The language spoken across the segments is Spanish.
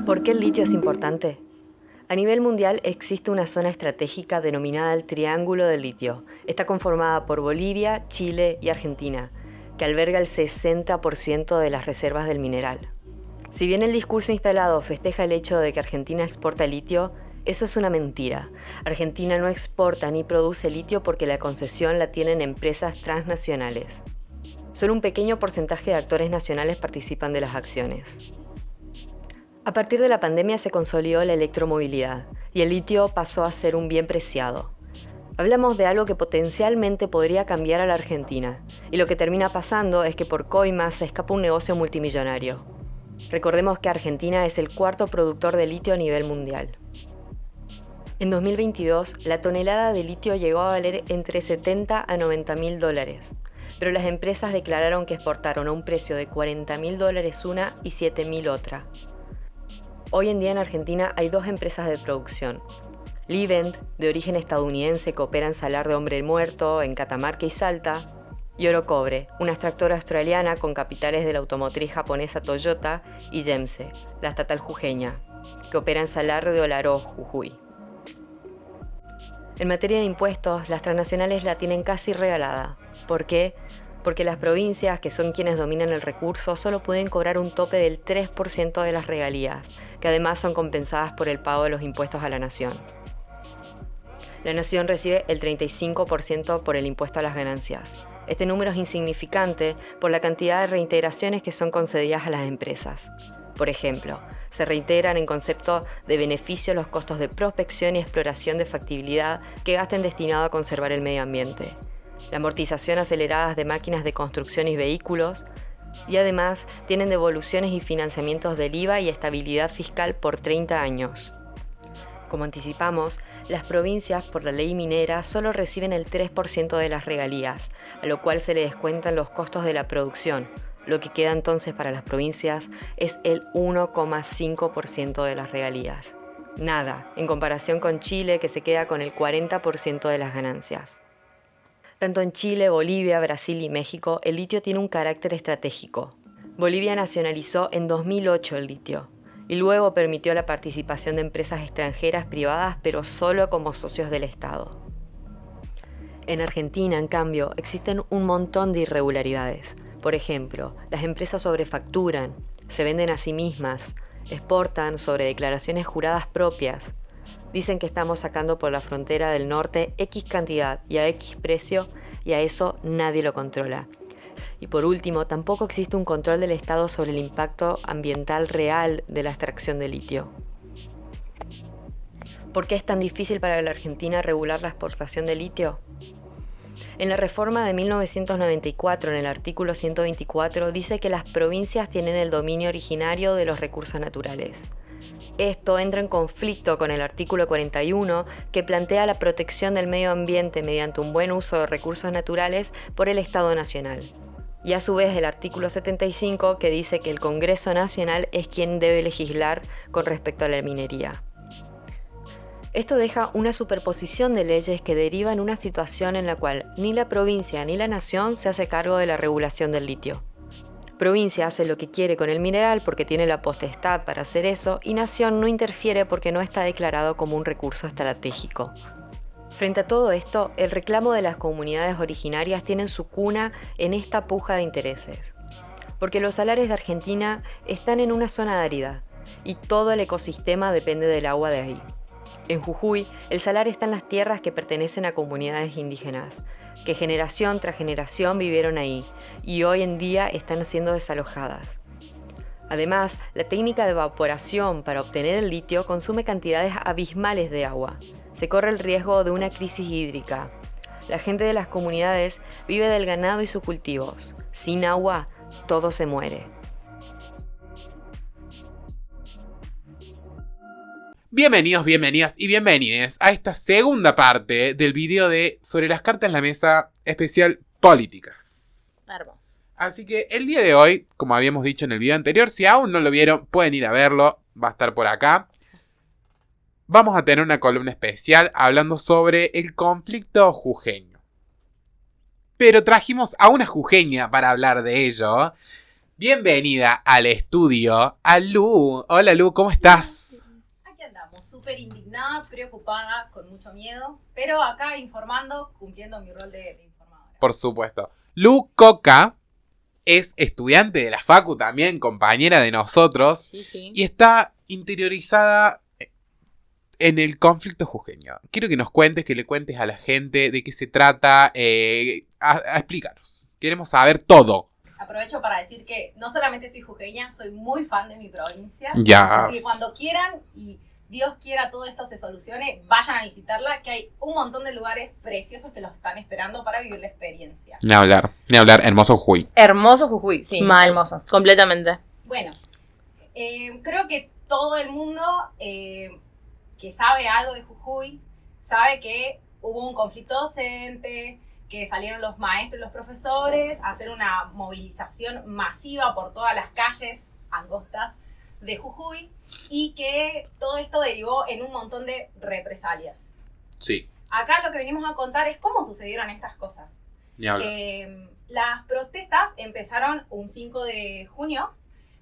¿Por qué el litio es importante? A nivel mundial existe una zona estratégica denominada el Triángulo del Litio. Está conformada por Bolivia, Chile y Argentina, que alberga el 60% de las reservas del mineral. Si bien el discurso instalado festeja el hecho de que Argentina exporta litio, eso es una mentira. Argentina no exporta ni produce litio porque la concesión la tienen empresas transnacionales. Solo un pequeño porcentaje de actores nacionales participan de las acciones. A partir de la pandemia se consolidó la electromovilidad y el litio pasó a ser un bien preciado. Hablamos de algo que potencialmente podría cambiar a la Argentina, y lo que termina pasando es que por coimas se escapa un negocio multimillonario. Recordemos que Argentina es el cuarto productor de litio a nivel mundial. En 2022, la tonelada de litio llegó a valer entre 70 a 90 mil dólares, pero las empresas declararon que exportaron a un precio de 40 mil dólares una y 7 mil otra. Hoy en día en Argentina hay dos empresas de producción. Livent, de origen estadounidense que opera en Salar de Hombre Muerto, en Catamarca y Salta, y Orocobre, una extractora australiana con capitales de la automotriz japonesa Toyota, y Yemse, la estatal jujeña, que opera en Salar de Olaró, Jujuy. En materia de impuestos, las transnacionales la tienen casi regalada. ¿Por qué? Porque las provincias, que son quienes dominan el recurso, solo pueden cobrar un tope del 3% de las regalías, que además son compensadas por el pago de los impuestos a la nación. La nación recibe el 35% por el impuesto a las ganancias. Este número es insignificante por la cantidad de reintegraciones que son concedidas a las empresas. Por ejemplo, se reintegran en concepto de beneficio los costos de prospección y exploración de factibilidad que gasten destinado a conservar el medio ambiente, la amortización acelerada de máquinas de construcción y vehículos, y además tienen devoluciones y financiamientos del IVA y estabilidad fiscal por 30 años. Como anticipamos, las provincias por la ley minera solo reciben el 3% de las regalías, a lo cual se le descuentan los costos de la producción. Lo que queda entonces para las provincias es el 1,5% de las regalías. Nada, en comparación con Chile, que se queda con el 40% de las ganancias. Tanto en Chile, Bolivia, Brasil y México, el litio tiene un carácter estratégico. Bolivia nacionalizó en 2008 el litio y luego permitió la participación de empresas extranjeras privadas, pero solo como socios del Estado. En Argentina, en cambio, existen un montón de irregularidades. Por ejemplo, las empresas sobrefacturan, se venden a sí mismas, exportan sobre declaraciones juradas propias. Dicen que estamos sacando por la frontera del norte X cantidad y a X precio, y a eso nadie lo controla. Y por último, tampoco existe un control del Estado sobre el impacto ambiental real de la extracción de litio. ¿Por qué es tan difícil para la Argentina regular la exportación de litio? En la reforma de 1994, en el artículo 124, dice que las provincias tienen el dominio originario de los recursos naturales. Esto entra en conflicto con el artículo 41, que plantea la protección del medio ambiente mediante un buen uso de recursos naturales por el Estado Nacional. Y a su vez el artículo 75, que dice que el Congreso Nacional es quien debe legislar con respecto a la minería. Esto deja una superposición de leyes que deriva en una situación en la cual ni la provincia ni la nación se hace cargo de la regulación del litio. Provincia hace lo que quiere con el mineral porque tiene la potestad para hacer eso, y nación no interfiere porque no está declarado como un recurso estratégico. Frente a todo esto, el reclamo de las comunidades originarias tiene su cuna en esta puja de intereses. Porque los salares de Argentina están en una zona árida y todo el ecosistema depende del agua de ahí. En Jujuy, el salar está en las tierras que pertenecen a comunidades indígenas, que generación tras generación vivieron ahí y hoy en día están siendo desalojadas. Además, la técnica de evaporación para obtener el litio consume cantidades abismales de agua. Se corre el riesgo de una crisis hídrica. La gente de las comunidades vive del ganado y sus cultivos. Sin agua, todo se muere. Bienvenidos, bienvenidas y bienvenides a esta segunda parte del video de Sobre las cartas en la mesa, especial políticas. Hermoso. Así que el día de hoy, como habíamos dicho en el video anterior, si aún no lo vieron, pueden ir a verlo, va a estar por acá. Vamos a tener una columna especial hablando sobre el conflicto jujeño. Pero trajimos a una jujeña para hablar de ello, Bienvenida al estudio a Lu. Hola Lu, ¿cómo estás? Aquí andamos, súper indignada, preocupada, con mucho miedo, pero acá informando, cumpliendo mi rol de informadora. Por supuesto. Lu Coca es estudiante de la Facu también, compañera de nosotros, Sí. y está interiorizada en el conflicto jujeño. Quiero que nos cuentes, que le cuentes a la gente de qué se trata, a explícanos. Queremos saber todo. Aprovecho para decir que no solamente soy jujeña, soy muy fan de mi provincia. Ya. Así que cuando quieran y Dios quiera todo esto se solucione, vayan a visitarla, que hay un montón de lugares preciosos que los están esperando para vivir la experiencia. Ni hablar, hermoso Jujuy. Hermoso Jujuy, sí. Mal. Hermoso. Completamente. Bueno, creo que todo el mundo que sabe algo de Jujuy sabe que hubo un conflicto docente, que salieron los maestros y los profesores a hacer una movilización masiva por todas las calles angostas de Jujuy y que todo esto derivó en un montón de represalias. Sí, Acá lo que venimos a contar es cómo sucedieron estas cosas. ni hablar. Las protestas empezaron un 5 de junio,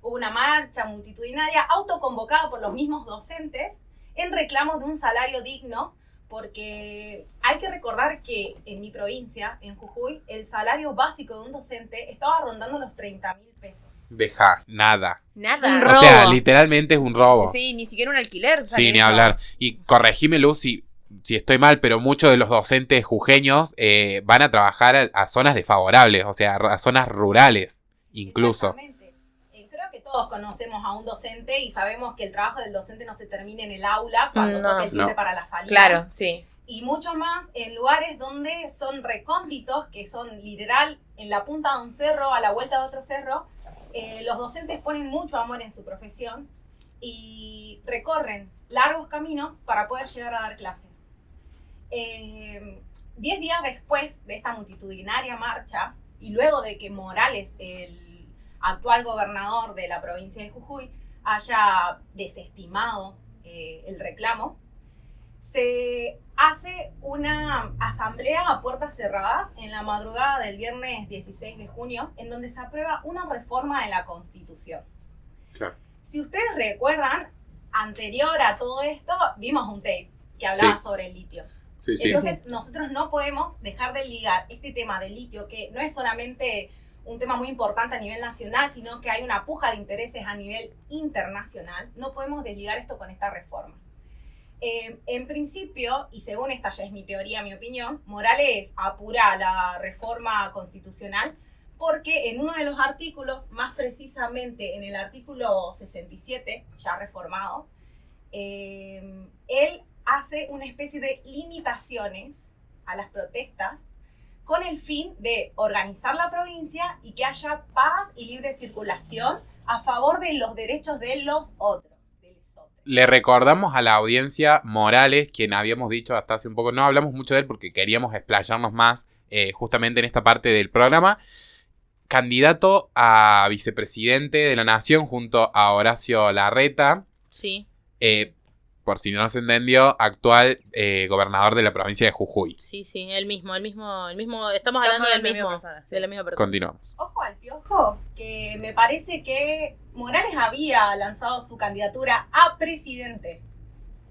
hubo una marcha multitudinaria autoconvocada por los mismos docentes en reclamo de un salario digno, porque hay que recordar que en mi provincia, en Jujuy, el salario básico de un docente estaba rondando los 30.000 pesos. Deja, nada. Nada. Un O robo. sea, literalmente es un robo. Sí, ni siquiera un alquiler. Sí, ni hablar. Y corregime, Lu, si estoy mal, pero muchos de los docentes jujeños van a trabajar a zonas desfavorables, o sea, a zonas rurales, incluso. Exactamente. Creo que todos conocemos a un docente y sabemos que el trabajo del docente no se termina en el aula cuando No. toca el timbre No. para la salida. Claro, sí. Y mucho más en lugares donde son recónditos, que son literal en la punta de un cerro, a la vuelta de otro cerro. Los docentes ponen mucho amor en su profesión y recorren largos caminos para poder llegar a dar clases. 10 días después de esta multitudinaria marcha, y luego de que Morales, el actual gobernador de la provincia de Jujuy, haya desestimado el reclamo, se hace una asamblea a puertas cerradas en la madrugada del viernes 16 de junio, en donde se aprueba una reforma de la Constitución. Claro. Si ustedes recuerdan, anterior a todo esto, vimos un tape que hablaba Sí. sobre el litio. Sí, Entonces, nosotros no podemos dejar de ligar este tema del litio, que no es solamente un tema muy importante a nivel nacional, sino que hay una puja de intereses a nivel internacional. No podemos desligar esto con esta reforma. En principio, y según esta ya es mi teoría, mi opinión, Morales apura la reforma constitucional porque en uno de los artículos, más precisamente en el artículo 67, ya reformado, él hace una especie de limitaciones a las protestas con el fin de organizar la provincia y que haya paz y libre circulación a favor de los derechos de los otros. Le recordamos a la audiencia Morales, quien habíamos dicho hasta hace un poco, no hablamos mucho de él porque queríamos explayarnos más justamente en esta parte del programa, candidato a vicepresidente de la Nación junto a Horacio Larreta, Sí, por si no se entendió, actual gobernador de la provincia de Jujuy. sí, el mismo. Estamos hablando del mismo. Sí. De la misma persona. Continuamos. Ojo al piojo, que me parece que Morales había lanzado su candidatura a presidente.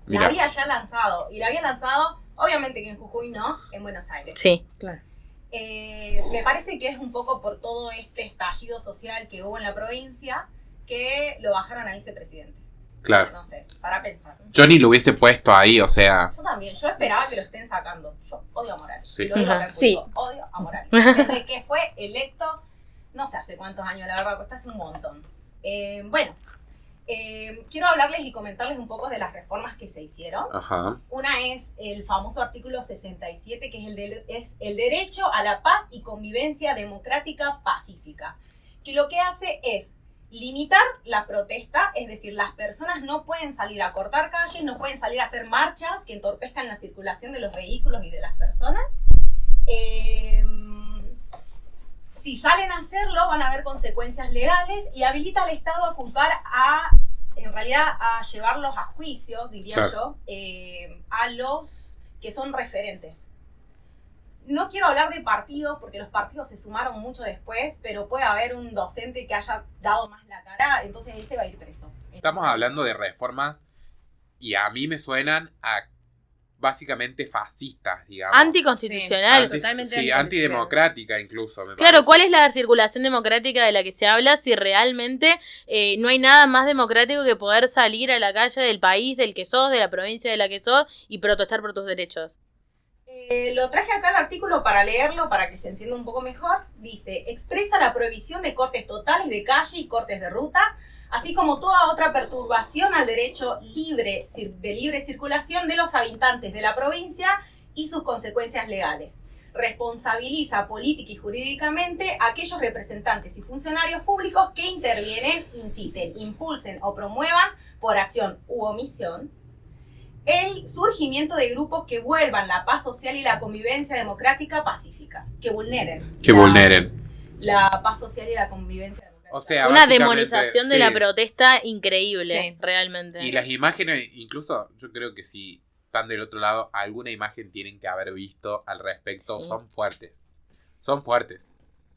La Mirá. había ya lanzado. Y la había lanzado, obviamente que en Jujuy no, en Buenos Aires. Sí. Claro. Me parece que es un poco por todo este estallido social que hubo en la provincia que lo bajaron a vicepresidente. Claro. No sé, para pensar. Yo ni lo hubiese puesto ahí, o sea... Yo también, yo esperaba que lo estén sacando. Yo odio a Morales. Sí. Y lo digo acá en Sí. público, odio a Morales. Desde que fue electo, no sé hace cuántos años, la verdad, cuesta hace un montón. Quiero hablarles y comentarles un poco de las reformas que se hicieron. Ajá. Una es el famoso artículo 67, que es el derecho a la paz y convivencia democrática pacífica, que lo que hace es limitar la protesta, es decir, las personas no pueden salir a cortar calles, no pueden salir a hacer marchas que entorpezcan la circulación de los vehículos y de las personas. Si salen a hacerlo, van a haber consecuencias legales y habilita al Estado a culpar en realidad, a llevarlos a juicio, diría Claro. yo, a los que son referentes. no quiero hablar de partidos porque los partidos se sumaron mucho después, pero puede haber un docente que haya dado más la cara, entonces ese va a ir preso. Estamos hablando de reformas y a mí me suenan a básicamente fascistas, digamos. Anticonstitucional. Totalmente Sí, antidemocrática incluso, me Claro, parece. ¿cuál es la circulación democrática de la que se habla si realmente no hay nada más democrático que poder salir a la calle del país del que sos, de la provincia de la que sos y protestar por tus derechos? Lo traje acá el artículo para leerlo, para que se entienda un poco mejor. Dice, expresa la prohibición de cortes totales de calle y cortes de ruta, así como toda otra perturbación al derecho de libre circulación de los habitantes de la provincia y sus consecuencias legales. Responsabiliza política y jurídicamente a aquellos representantes y funcionarios públicos que intervienen, inciten, impulsen o promuevan por acción u omisión el surgimiento de grupos que vuelvan la paz social y la convivencia democrática pacífica, que vulneren la paz social y la convivencia democrática. O sea, Una básicamente, demonización de sí. la protesta increíble, Sí. realmente. Y las imágenes, incluso yo creo que si están del otro lado, alguna imagen tienen que haber visto al respecto. Sí. Son fuertes. Son fuertes.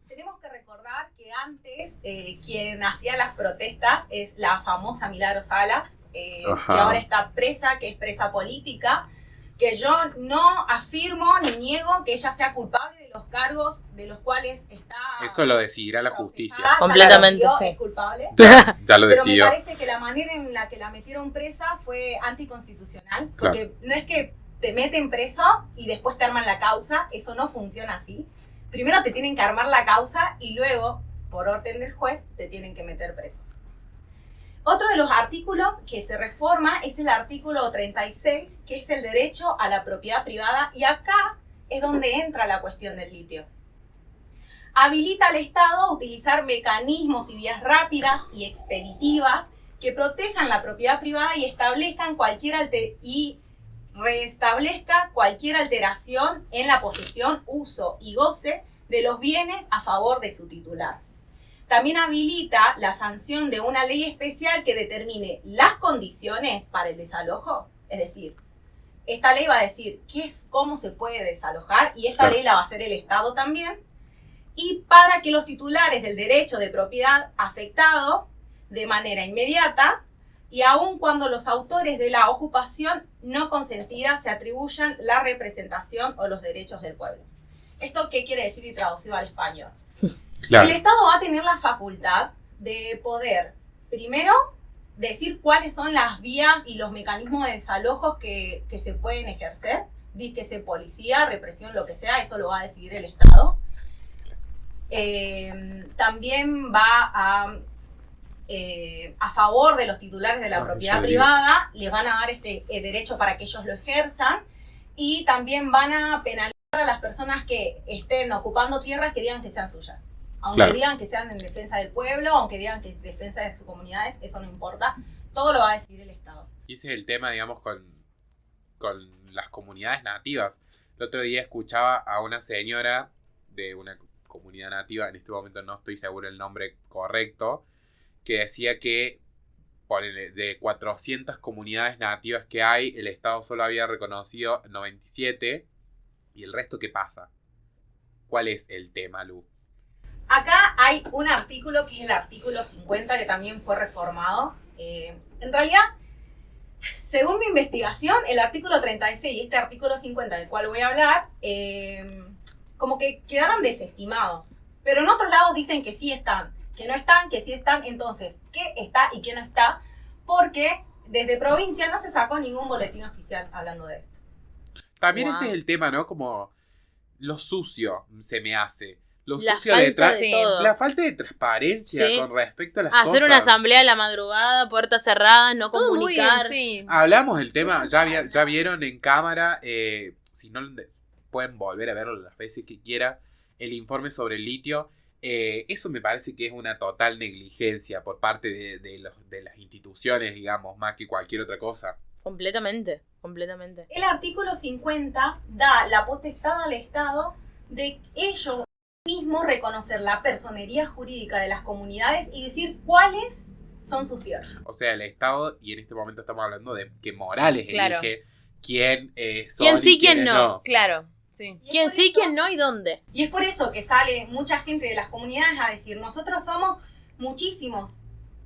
Tenemos que recordar que antes quien hacía las protestas es la famosa Milagro Salas, que ahora está presa, que es presa política, que yo no afirmo ni niego que ella sea culpable de los cargos de los cuales está... Eso lo decidirá la justicia. procesada, ya Completamente, la decidió, sí. es culpable. Ya lo Pero me decidió. parece que la manera en la que la metieron presa fue anticonstitucional, porque no es que te meten preso y después te arman la causa, eso no funciona así. Primero te tienen que armar la causa y luego, por orden del juez, te tienen que meter preso. Otro de los artículos que se reforma es el artículo 36, que es el derecho a la propiedad privada, y acá es donde entra la cuestión del litio. Habilita al Estado a utilizar mecanismos y vías rápidas y expeditivas que protejan la propiedad privada y restablezca cualquier alteración en la posesión, uso y goce de los bienes a favor de su titular. También habilita la sanción de una ley especial que determine las condiciones para el desalojo. Es decir, esta ley va a decir cómo se puede desalojar y esta ley la va a hacer el Estado también. Y para que los titulares del derecho de propiedad afectado de manera inmediata y aun cuando los autores de la ocupación no consentida se atribuyan la representación o los derechos del pueblo. ¿Esto qué quiere decir y traducido al español? Claro. El Estado va a tener la facultad de poder, primero, decir cuáles son las vías y los mecanismos de desalojos que se pueden ejercer, dícese policía, represión, lo que sea, eso lo va a decidir el Estado. También va a favor de los titulares de la propiedad privada, les van a dar este derecho para que ellos lo ejerzan, y también van a penalizar a las personas que estén ocupando tierras que digan que sean suyas. Aunque digan que sean en defensa del pueblo, aunque digan que es defensa de sus comunidades, eso no importa. Todo lo va a decidir el Estado. Y ese es el tema, digamos, con las comunidades nativas. El otro día escuchaba a una señora de una comunidad nativa, en este momento no estoy seguro el nombre correcto, que decía que de 400 comunidades nativas que hay, el Estado solo había reconocido 97, y el resto, ¿qué pasa? ¿Cuál es el tema, Lu? Acá hay un artículo que es el artículo 50, que también fue reformado. En realidad, según mi investigación, el artículo 36 y este artículo 50 del cual voy a hablar, como que quedaron desestimados. Pero en otros lados dicen que sí están, que no están, que sí están. Entonces, ¿qué está y qué no está? Porque desde provincia no se sacó ningún boletín oficial hablando de esto. También Wow. ese es el tema, ¿no? Como lo sucio se me hace. Lo La sucio falta detrás. de todo. La falta de transparencia Sí. con respecto a las cosas. Hacer una asamblea a la madrugada, puertas cerradas, no Todo muy comunicar. sí. Hablamos del tema, ya vieron en cámara, si no pueden volver a verlo las veces que quiera, el informe sobre el litio. Eso me parece que es una total negligencia por parte de las instituciones, digamos, más que cualquier otra cosa. Completamente, completamente. El artículo 50 da la potestad al Estado de ellos mismos reconocer la personería jurídica de las comunidades y decir cuáles son sus tierras. O sea, el Estado, y en este momento estamos hablando de que Morales Claro. elige quién son Quién sí, y quiénes quién no. Claro. Sí. Y es ¿Quién por sí, eso- quién no y dónde? Y es por eso que sale mucha gente de las comunidades a decir, nosotros somos muchísimos,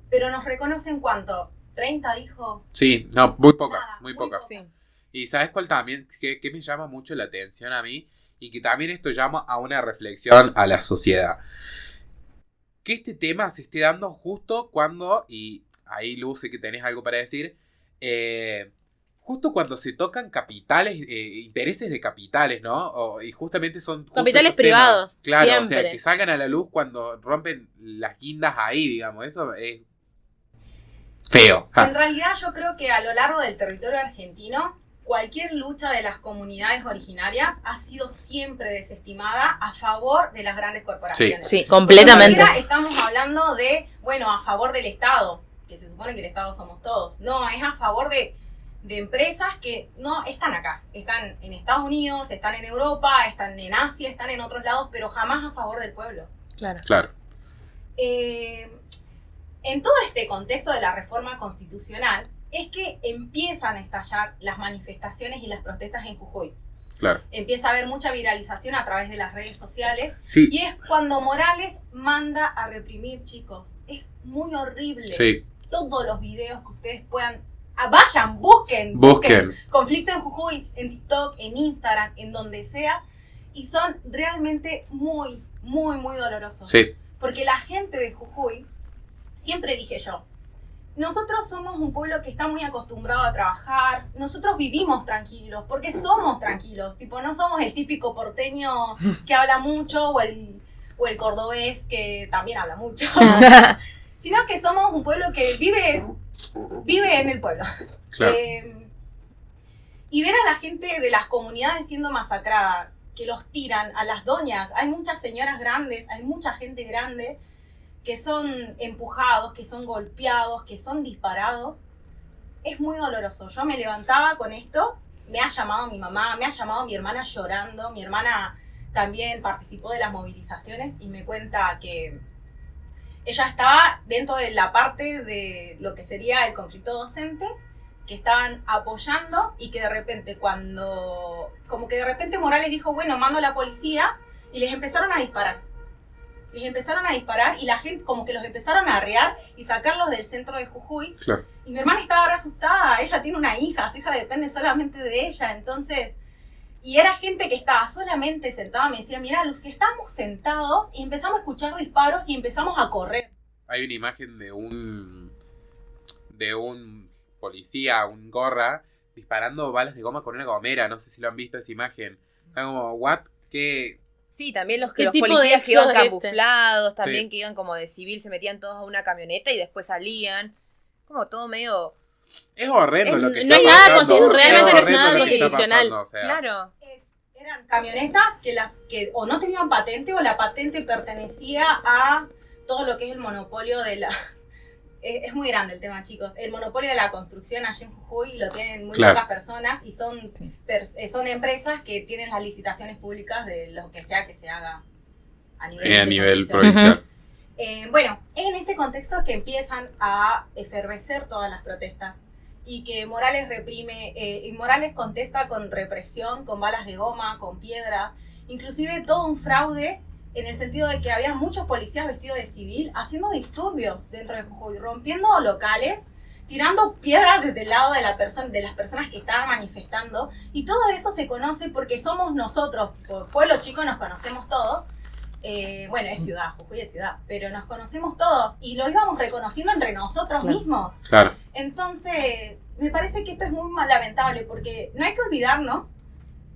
pero nos reconocen ¿cuánto? ¿30 dijo? Sí, no, muy pocas, Nada, muy muy pocas. pocas. Sí. Y ¿sabes cuál también? Que me llama mucho la atención a mí y que también esto llama a una reflexión a la sociedad. Que este tema se esté dando justo cuando, y ahí Luce que tenés algo para decir, justo cuando se tocan capitales, intereses de capitales, ¿no? Y justamente son justo Capitales estos temas. privados, Claro, o siempre. sea, que salgan a la luz cuando rompen las guindas ahí, digamos. Eso es feo. En realidad yo creo que a lo largo del territorio argentino, cualquier lucha de las comunidades originarias ha sido siempre desestimada a favor de las grandes corporaciones. Sí, Porque completamente. ni siquiera estamos hablando de, bueno, a favor del Estado, que se supone que el Estado somos todos. No, es a favor de empresas que no están acá. Están en Estados Unidos, están en Europa, están en Asia, están en otros lados, pero jamás a favor del pueblo. Claro. Claro, En todo este contexto de la reforma constitucional, es que empiezan a estallar las manifestaciones y las protestas en Jujuy. claro. Empieza a haber mucha viralización a través de las redes sociales. Sí, Y es cuando Morales manda a reprimir, chicos. Es muy horrible. sí, Todos los videos que ustedes puedan... vayan, busquen. Conflicto en Jujuy, en TikTok, en Instagram, en donde sea. Y son realmente muy, muy, muy dolorosos. Sí, Porque la gente de Jujuy, siempre dije yo, nosotros somos un pueblo que está muy acostumbrado a trabajar, nosotros vivimos tranquilos, porque somos tranquilos, tipo, no somos el típico porteño que habla mucho o el cordobés que también habla mucho, sino que somos un pueblo que vive en el pueblo. claro. Y ver a la gente de las comunidades siendo masacrada, que los tiran a las doñas, hay muchas señoras grandes, hay mucha gente grande que son empujados, que son golpeados, que son disparados, es muy doloroso. Yo me levantaba con esto, me ha llamado mi mamá, me ha llamado mi hermana llorando, mi hermana también participó de las movilizaciones y me cuenta que ella estaba dentro de la parte de lo que sería el conflicto docente, que estaban apoyando y que de repente como que de repente Morales dijo, bueno, mando a la policía y les empezaron a disparar. Y la gente como que los empezaron a arrear y sacarlos del centro de Jujuy. Claro. Y mi hermana estaba re asustada, ella tiene una hija, su hija depende solamente de ella, entonces... Y era gente que estaba solamente sentada, me decía, mira Lucy, estábamos sentados y empezamos a escuchar disparos y empezamos a correr. Hay una imagen de un policía, un gorra, disparando balas de goma con una gomera. No sé si lo han visto esa imagen. Está como, ¿what? ¿Qué? Sí, también los ¿Qué los tipo de policías que exo iban es este? camuflados, también Sí. que iban como de civil, se metían todos a una camioneta y después salían. Como todo medio... Es horrendo lo que no está hay nada pasando. constitu- realmente no es nada lo que está constitucional. pasando, o sea. Claro. Eran camionetas que o no tenían patente o la patente pertenecía a todo lo que es el monopolio de las... Es muy grande el tema, chicos. El monopolio de la construcción allá en Jujuy lo tienen muy Claro. pocas personas y son, Sí. son empresas que tienen las licitaciones públicas de lo que sea que se haga a nivel, A nivel provincial. provincial. Bueno, es en este contexto que empiezan a efervecer todas las protestas y que Morales reprime, y Morales contesta con represión, con balas de goma, con piedras, inclusive todo un fraude en el sentido de que había muchos policías vestidos de civil haciendo disturbios dentro de Jujuy, rompiendo locales, tirando piedras desde el lado de las personas que estaban manifestando, y todo eso se conoce porque somos nosotros, tipo, pueblo chico, nos conocemos todos. Bueno, es ciudad, Jujuy es ciudad, pero nos conocemos todos y lo íbamos reconociendo entre nosotros Claro. mismos. Claro. Entonces, me parece que esto es muy lamentable porque no hay que olvidarnos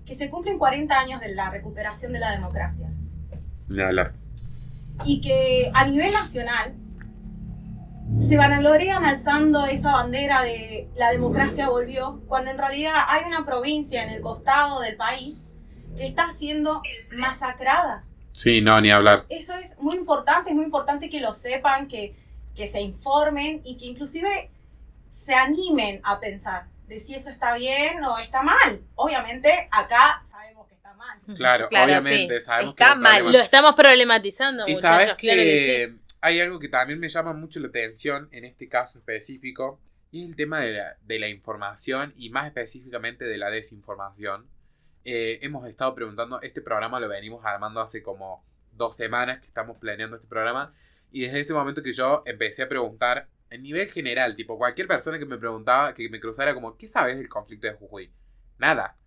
que se cumplen 40 años de la recuperación de la democracia Ni hablar. y que a nivel nacional se vanaglorían alzando esa bandera de la democracia volvió, cuando en realidad hay una provincia en el costado del país que está siendo masacrada. Sí, no, ni hablar. Eso es muy importante que lo sepan, que se informen y que inclusive se animen a pensar de si eso está bien o está mal. Obviamente acá sabemos que está mal. Claro, Claro, obviamente, sí. sabemos Está que es un mal. problema. Lo estamos problematizando, Y muchachos. sabes que, claro que sí. hay algo que también me llama mucho la atención en este caso específico, y es el tema de la información y más específicamente de la desinformación. hemos estado preguntando, este programa lo venimos armando hace como 2 semanas que estamos planeando este programa, y desde ese momento que yo empecé a preguntar, en nivel general, tipo cualquier persona que me preguntaba, que me cruzara como, ¿qué sabes del conflicto de Jujuy? Nada.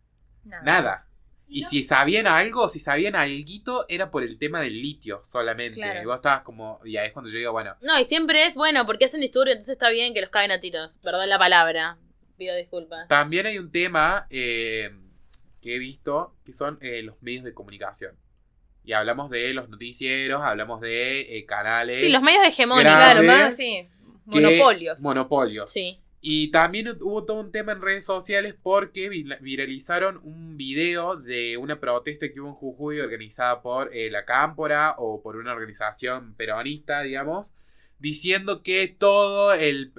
Y si sabían algo, si sabían alguito, era por el tema del litio solamente. Claro. Y vos estabas como, y ahí es cuando yo digo, bueno, No, y siempre es, bueno, porque hacen disturbio, entonces está bien que los caen a tiros. Perdón la palabra. Pido disculpas. también hay un tema que he visto, que son los medios de comunicación. Y hablamos de los noticieros, hablamos de canales. Sí, los medios hegemónicos. Claro, grandes más sí. que- Monopolios. Monopolios. Sí. Y también hubo todo un tema en redes sociales porque viralizaron un video de una protesta que hubo en Jujuy organizada por la Cámpora o por una organización peronista, digamos, diciendo que todo el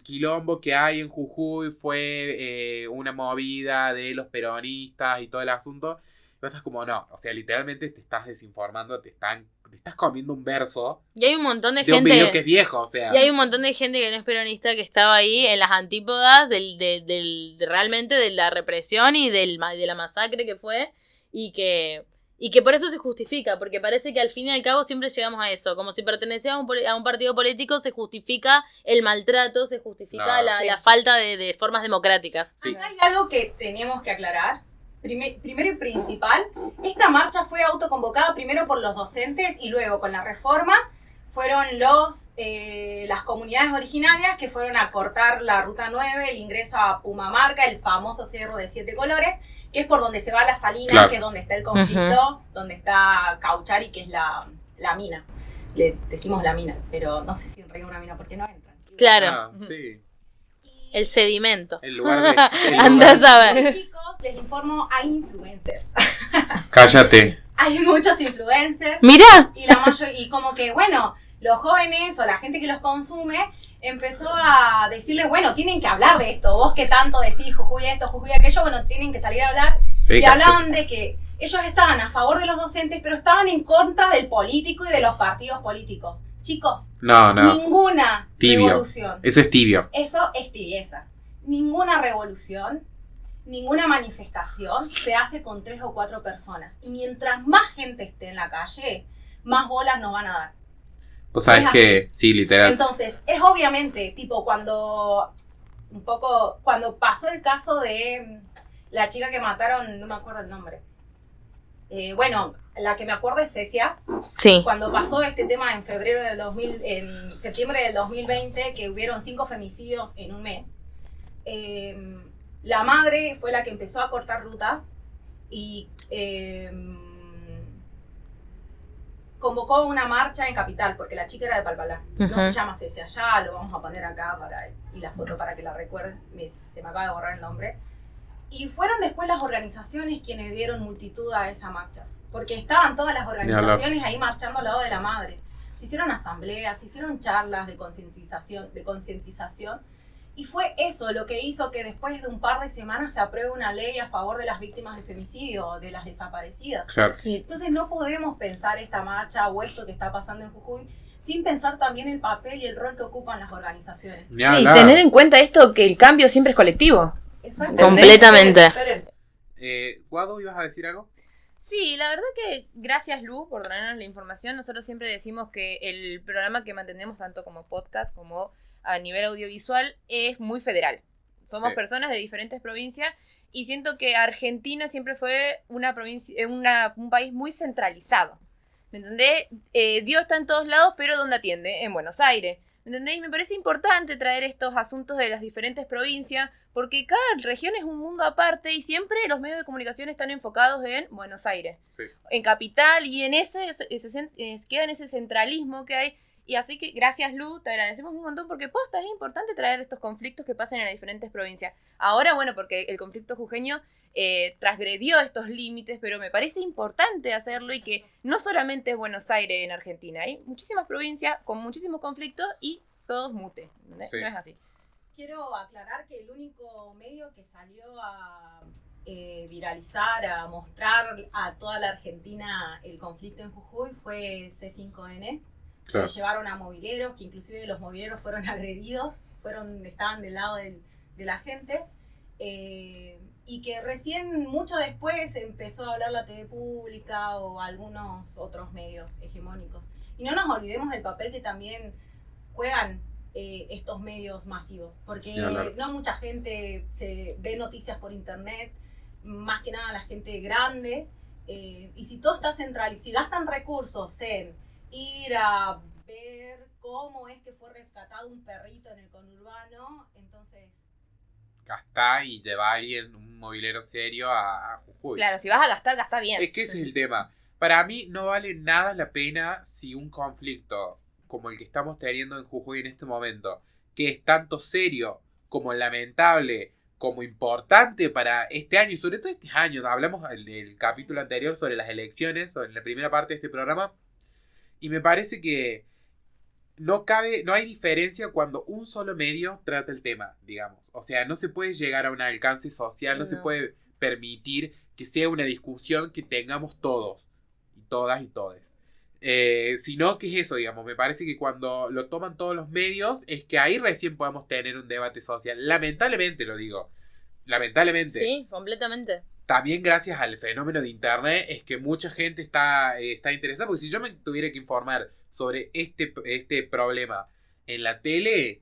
quilombo que hay en Jujuy fue una movida de los peronistas y todo el asunto. Y vos estás como, no, o sea, literalmente te estás desinformando, te estás comiendo un verso Y hay un montón de de un gente. video que es viejo, o sea. Y hay un montón de gente que no es peronista que estaba ahí en las antípodas realmente de la represión y de la masacre que fue y que por eso se justifica, porque parece que al fin y al cabo siempre llegamos a eso, como si pertenecías a un partido político se justifica el maltrato, se justifica No, la falta de formas democráticas. Sí. Acá hay algo que tenemos que aclarar. Primero y principal, esta marcha fue autoconvocada primero por los docentes y luego con la reforma fueron las comunidades originarias que fueron a cortar la Ruta 9, el ingreso a Pumamarca, el famoso Cerro de 7 Colores, que es por donde se va la Salina, Claro. que es donde está el conflicto, donde está Cauchari, que es la mina. Le decimos la mina, pero no sé si en realidad una mina porque no entran. Claro, Ah, sí. el sedimento. El lugar de. Andás a ver. Hoy, chicos, les informo, hay influencers. Cállate. Hay muchos influencers. Mirá, Y como que, bueno, los jóvenes o la gente que los consume empezó a decirles, bueno, tienen que hablar de esto. Vos que tanto decís Jujuy esto, Jujuy aquello, bueno, tienen que salir a hablar. Sí, Y cállate. hablaban de que ellos estaban a favor de los docentes, pero estaban en contra del político y de los partidos políticos. Chicos, No. ninguna Tibio. revolución. Eso es tibio. Eso es tibieza. Ninguna revolución, ninguna manifestación se hace con 3 o 4 personas. Y mientras más gente esté en la calle, más bolas nos van a dar. Vos sabés Es que, sí, literal. Entonces, es obviamente, tipo, cuando pasó el caso de la chica que mataron, no me acuerdo el nombre. Bueno, la que me acuerdo es Cecia. sí. Cuando pasó este tema en en septiembre del 2020, que hubieron 5 femicidios en un mes, la madre fue la que empezó a cortar rutas y convocó una marcha en Capital, porque la chica era de Palpalá. No Ujú. se llama Cecia, ya lo vamos a poner acá y la foto para que la recuerden. Se me acaba de borrar el nombre. Y fueron después las organizaciones quienes dieron multitud a esa marcha, porque estaban todas las organizaciones ahí marchando al lado de la madre. Se hicieron asambleas, se hicieron charlas de concientización, y fue eso lo que hizo que después de un par de semanas se apruebe una ley a favor de las víctimas de femicidio, de las desaparecidas. Claro. Sí. Entonces no podemos pensar esta marcha o esto que está pasando en Jujuy sin pensar también el papel y el rol que ocupan las organizaciones. Ni Sí, hablar. tener en cuenta esto que el cambio siempre es colectivo. Exacto. Completamente. Guado, ¿ibas a decir algo? Sí, la verdad que gracias Lu por traernos la información. Nosotros siempre decimos que el programa que mantenemos tanto como podcast como a nivel audiovisual es muy federal. Somos Sí. personas de diferentes provincias y siento que Argentina siempre fue una provincia, un país muy centralizado. ¿Me entendés? Dios está en todos lados, pero ¿dónde atiende? En Buenos Aires. ¿Me entendés? Y me parece importante traer estos asuntos de las diferentes provincias, porque cada región es un mundo aparte y siempre los medios de comunicación están enfocados en Buenos Aires, Sí. en Capital, y en queda en ese centralismo que hay. Y así que gracias Lu, te agradecemos un montón porque posta, es importante traer estos conflictos que pasan en las diferentes provincias. Ahora, bueno, porque el conflicto jujeño transgredió estos límites, pero me parece importante hacerlo y que no solamente es Buenos Aires en Argentina, hay muchísimas provincias con muchísimos conflictos y todos mute, ¿entendés? Sí. No es así. Quiero aclarar que el único medio que salió a viralizar, a mostrar a toda la Argentina el conflicto en Jujuy fue C5N. Claro. Que llevaron a mobileros, que inclusive los mobileros fueron agredidos, estaban del lado de la gente. y que recién mucho después empezó a hablar la TV pública o algunos otros medios hegemónicos. Y no nos olvidemos del papel que también juegan estos medios masivos, porque no mucha gente se ve noticias por internet, más que nada la gente grande, y si todo está centralizado, si gastan recursos en ir a ver cómo es que fue rescatado un perrito en el conurbano, entonces... Gastá y te va alguien, un movilero serio a Jujuy. Claro, si vas a gastar, gastá bien. Es que ese es el tema. Para mí no vale nada la pena si un conflicto como el que estamos teniendo en Jujuy en este momento, que es tanto serio como lamentable, como importante para este año, y sobre todo este año, hablamos en el capítulo anterior sobre las elecciones, o en la primera parte de este programa, y me parece que no hay diferencia cuando un solo medio trata el tema, digamos. O sea, no se puede llegar a un alcance social, no se puede permitir que sea una discusión que tengamos todos, y todas y todes. Sino que es eso, digamos, me parece que cuando lo toman todos los medios es que ahí recién podemos tener un debate social. Lamentablemente lo digo, lamentablemente. Sí, completamente. También gracias al fenómeno de internet es que mucha gente está interesada, porque si yo me tuviera que informar sobre este problema en la tele...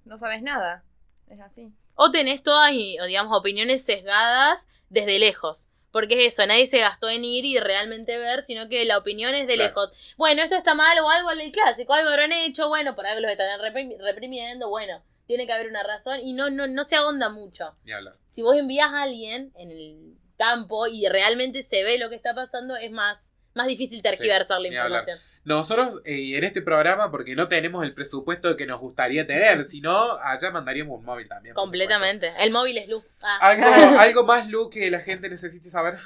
No sabes nada, es así. O tenés todas, digamos, opiniones sesgadas desde lejos. Porque es eso, nadie se gastó en ir y realmente ver, sino que la opinión es de lejos. Bueno, esto está mal o algo, el clásico, algo habrán hecho, bueno, por algo los están reprimiendo, bueno, tiene que haber una razón y no se ahonda mucho. Ni hablar. Si vos envías a alguien en el campo y realmente se ve lo que está pasando, es más difícil tergiversar la información. Nosotros en este programa, porque no tenemos el presupuesto que nos gustaría tener, si no, allá mandaríamos un móvil también. Completamente. El móvil es luz. ¿Algo más, Lu, que la gente necesite saber?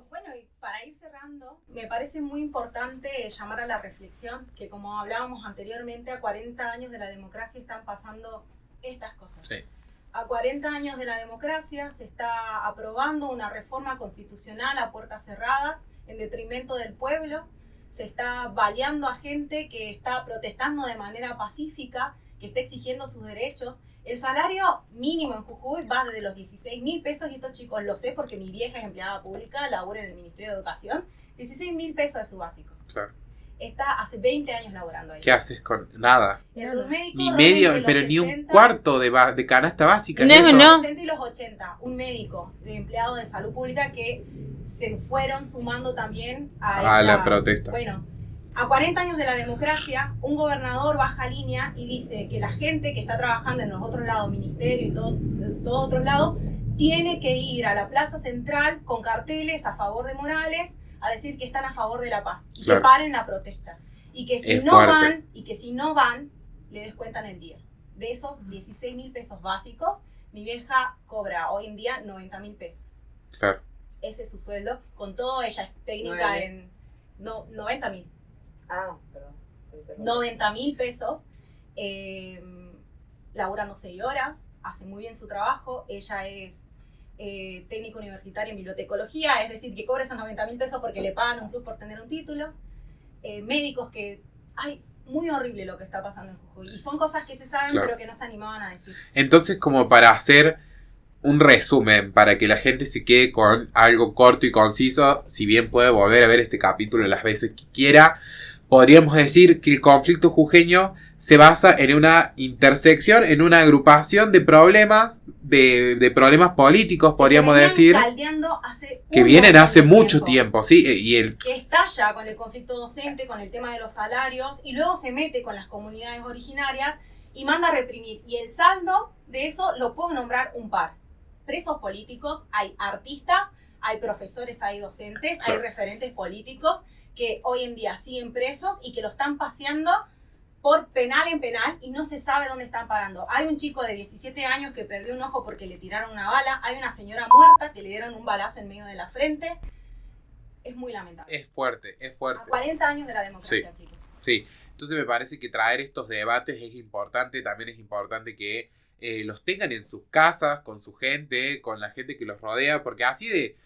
Bueno, y para ir cerrando, me parece muy importante llamar a la reflexión, que como hablábamos anteriormente, a 40 años de la democracia están pasando estas cosas. Sí. A 40 años de la democracia se está aprobando una reforma constitucional a puertas cerradas en detrimento del pueblo. Se está baleando a gente que está protestando de manera pacífica, que está exigiendo sus derechos. El salario mínimo en Jujuy va desde los 16.000 pesos, y estos chicos lo sé porque mi vieja es empleada pública, labora en el Ministerio de Educación. 16.000 pesos es su básico. Claro. Está hace 20 años laborando ahí. ¿Qué haces con nada? Ni medio, pero ni un cuarto de canasta básica. No. Los 60 y los 80, un médico de empleado de salud pública que se fueron sumando también a la protesta. Bueno, a 40 años de la democracia, un gobernador baja línea y dice que la gente que está trabajando en los otros lados, ministerio y todo otros lados, tiene que ir a la plaza central con carteles a favor de Morales a decir que están a favor de la paz y que paren la protesta. Y que si no van, le descuentan el día. De esos 16.000 pesos básicos, mi vieja cobra hoy en día 90.000 pesos. Claro. Ese es su sueldo. Con todo, ella es técnica en 90.000. Ah, perdón. 90.000 pesos. Laburando 6 horas. Hace muy bien su trabajo. Ella es técnica universitaria en bibliotecología, es decir, que cobra esos 90.000 pesos porque le pagan un plus por tener un título. Médicos que... Ay, muy horrible lo que está pasando en Jujuy. Y son cosas que se saben, pero que no se animaban a decir. Entonces, como para hacer un resumen, para que la gente se quede con algo corto y conciso, si bien puede volver a ver este capítulo las veces que quiera, podríamos decir que el conflicto jujeño se basa en una intersección, en una agrupación de problemas, de problemas políticos, podríamos decir, que vienen hace mucho tiempo, ¿sí? Que estalla con el conflicto docente, con el tema de los salarios, y luego se mete con las comunidades originarias y manda a reprimir. Y el saldo de eso lo puedo nombrar un par. Presos políticos, hay artistas, hay profesores, hay docentes, hay referentes políticos que hoy en día siguen presos y que lo están paseando por penal en penal y no se sabe dónde están parando. Hay un chico de 17 años que perdió un ojo porque le tiraron una bala. Hay una señora muerta que le dieron un balazo en medio de la frente. Es muy lamentable. Es fuerte, es fuerte. A 40 años de la democracia, chicos. Sí, entonces me parece que traer estos debates es importante. También es importante que los tengan en sus casas, con su gente, con la gente que los rodea, porque así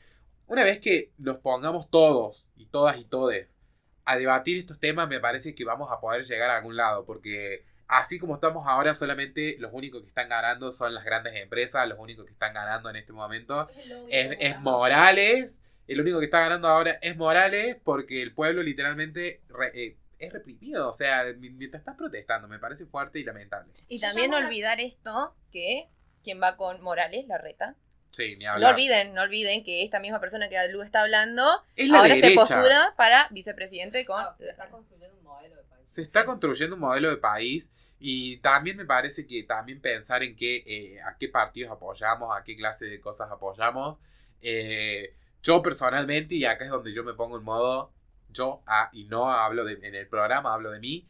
una vez que nos pongamos todos y todas y todes a debatir estos temas, me parece que vamos a poder llegar a algún lado, porque así como estamos ahora, solamente los únicos que están ganando son las grandes empresas, los únicos que están ganando en este momento es Morales. El único que está ganando ahora es Morales porque el pueblo literalmente es reprimido. O sea, mientras estás protestando, me parece fuerte y lamentable. Y también no olvidar esto, que quien va con Morales, Larreta. Sí, ni hablar. No olviden que esta misma persona que Lu está hablando Es la ahora derecha. se postura para vicepresidente con... Se está construyendo un modelo de país. Se está construyendo un modelo de país y también me parece que también pensar en a qué partidos apoyamos, a qué clase de cosas apoyamos. Yo personalmente, y acá es donde yo me pongo en modo y no hablo en el programa, hablo de mí,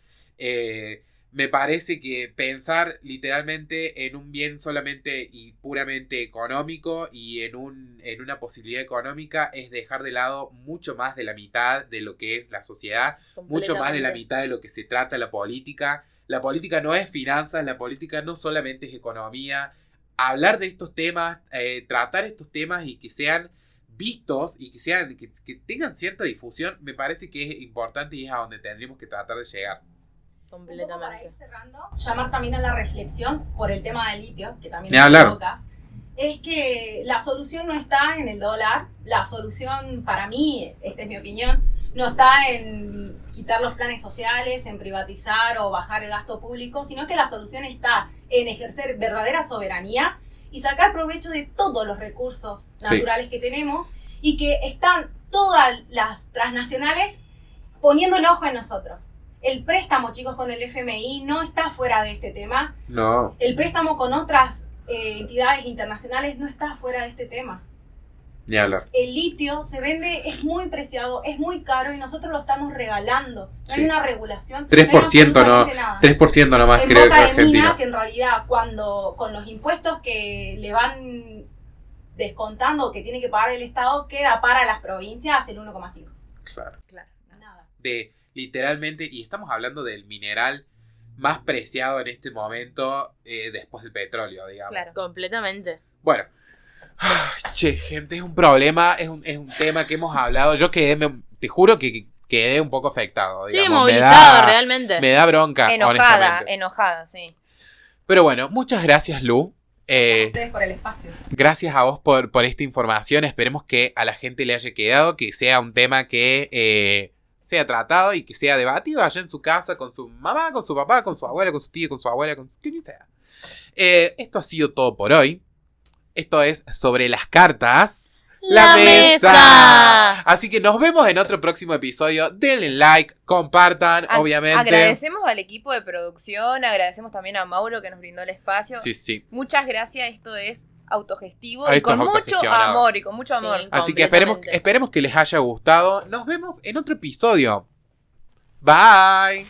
me parece que pensar literalmente en un bien solamente y puramente económico y en una posibilidad económica es dejar de lado mucho más de la mitad de lo que es la sociedad, mucho más de la mitad de lo que se trata la política. La política no es finanzas, la política no solamente es economía. Hablar de estos temas, tratar estos temas y que sean vistos y que tengan cierta difusión, me parece que es importante y es a donde tendríamos que tratar de llegar. Un poco para Completamente. ir cerrando, llamar también a la reflexión por el tema del litio, que también Ni hablar. toca, es que la solución no está en el dólar, la solución para mí, esta es mi opinión, no está en quitar los planes sociales, en privatizar o bajar el gasto público, sino que la solución está en ejercer verdadera soberanía y sacar provecho de todos los recursos naturales que tenemos y que están todas las transnacionales poniendo el ojo en nosotros. El préstamo, chicos, con el FMI no está fuera de este tema. No. El préstamo con otras entidades internacionales no está fuera de este tema. Ni hablar. El litio se vende, es muy preciado, es muy caro y nosotros lo estamos regalando. No Sí. hay una regulación. 3% no hay absolutamente nada. 3% nomás En creo que boca de Argentina. mina, que en realidad cuando con los impuestos que le van descontando, que tiene que pagar el Estado, queda para las provincias el 1,5. Claro. Claro. Nada. De literalmente, y estamos hablando del mineral más preciado en este momento después del petróleo, digamos. Claro. Completamente. Bueno. Che, gente, es un problema, es un tema que hemos hablado. Yo te juro que quedé un poco afectado, Sí, digamos. movilizado, realmente. Me da bronca, honestamente. Enojada, sí. Pero bueno, muchas gracias, Lu. Ustedes por el espacio. Gracias a vos por esta información. Esperemos que a la gente le haya quedado, que sea un tema que sea tratado y que sea debatido allá en su casa, con su mamá, con su papá, con su abuela, con su tía, con su abuela, con quien sea. Esto ha sido todo por hoy. Esto es Sobre las Cartas. ¡La mesa! Así que nos vemos en otro próximo episodio. Denle like, compartan, obviamente. Agradecemos al equipo de producción, agradecemos también a Mauro que nos brindó el espacio. Sí, sí. Muchas gracias, esto es autogestivo Ah, y esto es con mucho autogestionado. amor y con mucho amor. Sí. Así que Completamente. esperemos que les haya gustado. Nos vemos en otro episodio. Bye.